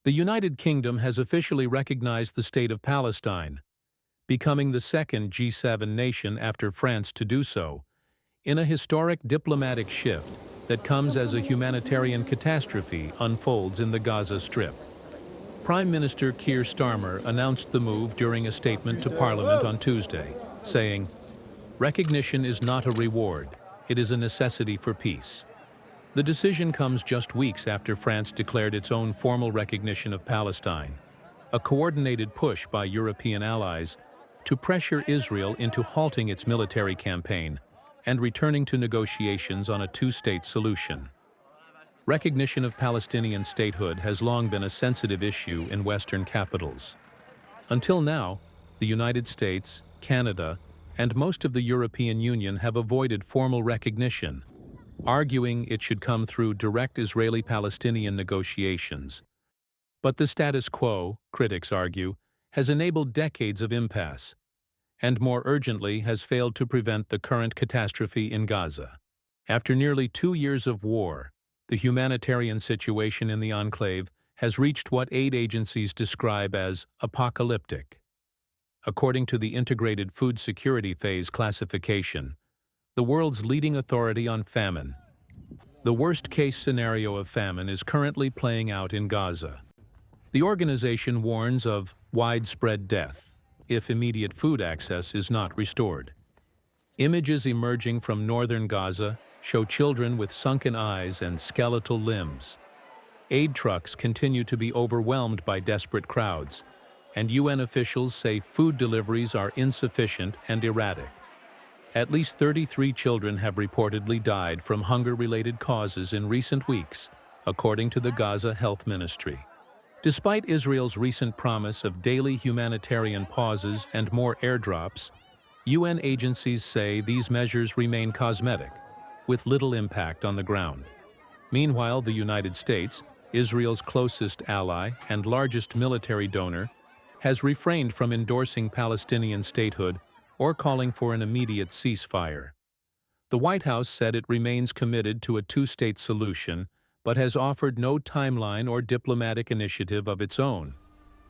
The United Kingdom has officially recognized the State of Palestine, becoming the second G7 nation after France to do so, in a historic diplomatic shift that comes as a humanitarian catastrophe unfolds in the Gaza Strip. Prime Minister Keir Starmer announced the move during a statement to Parliament on Tuesday, saying, "Recognition is not a reward, it is a necessity for peace." The decision comes just weeks after France declared its own formal recognition of Palestine, a coordinated push by European allies to pressure Israel into halting its military campaign and returning to negotiations on a two-state solution. Recognition of Palestinian statehood has long been a sensitive issue in Western capitals. Until now, the United States, Canada, and most of the European Union have avoided formal recognition, arguing it should come through direct Israeli-Palestinian negotiations. But the status quo, critics argue, has enabled decades of impasse, and more urgently has failed to prevent the current catastrophe in Gaza. After nearly 2 years of war, the humanitarian situation in the enclave has reached what aid agencies describe as apocalyptic. According to the Integrated Food Security Phase classification, the world's leading authority on famine, the worst-case scenario of famine is currently playing out in Gaza. The organization warns of widespread death if immediate food access is not restored. Images emerging from northern Gaza show children with sunken eyes and skeletal limbs. Aid trucks continue to be overwhelmed by desperate crowds, and UN officials say food deliveries are insufficient and erratic. At least 33 children have reportedly died from hunger-related causes in recent weeks, according to the Gaza Health Ministry. Despite Israel's recent promise of daily humanitarian pauses and more airdrops, UN agencies say these measures remain cosmetic, with little impact on the ground. Meanwhile, the United States, Israel's closest ally and largest military donor, has refrained from endorsing Palestinian statehood or calling for an immediate ceasefire. The White House said it remains committed to a two-state solution, but has offered no timeline or diplomatic initiative of its own,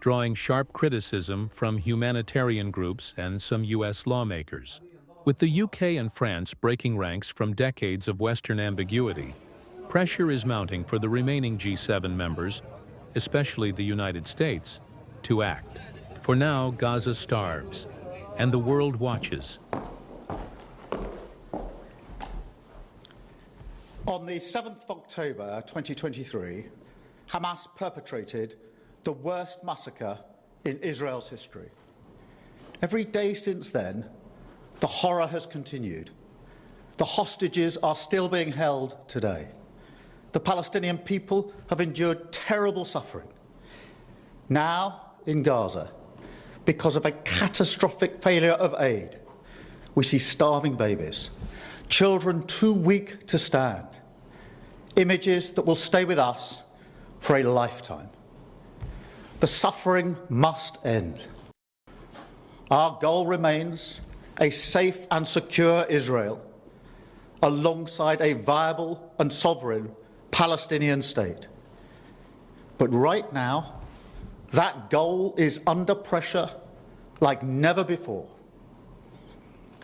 drawing sharp criticism from humanitarian groups and some U.S. lawmakers. With the UK and France breaking ranks from decades of Western ambiguity, pressure is mounting for the remaining G7 members, especially the United States, to act. For now, Gaza starves, and the world watches. On the 7th of October 2023, Hamas perpetrated the worst massacre in Israel's history. Every day since then, the horror has continued. The hostages are still being held today. The Palestinian people have endured terrible suffering. Now, in Gaza, because of a catastrophic failure of aid, we see starving babies, children too weak to stand, images that will stay with us for a lifetime. The suffering must end. Our goal remains a safe and secure Israel alongside a viable and sovereign Palestinian state. But right now, that goal is under pressure like never before.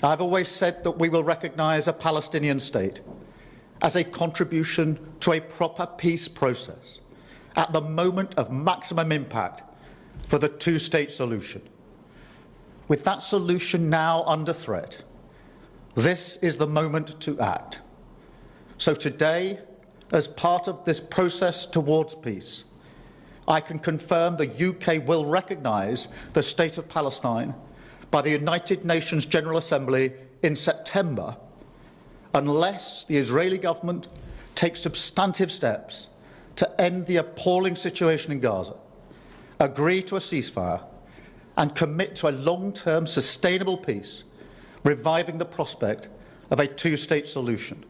I've always said that we will recognise a Palestinian state as a contribution to a proper peace process at the moment of maximum impact for the two-state solution. With that solution now under threat, this is the moment to act. So today, as part of this process towards peace, I can confirm the UK will recognise the State of Palestine by the United Nations General Assembly in September, unless the Israeli government takes substantive steps to end the appalling situation in Gaza, agree to a ceasefire, and commit to a long-term sustainable peace, reviving the prospect of a two-state solution.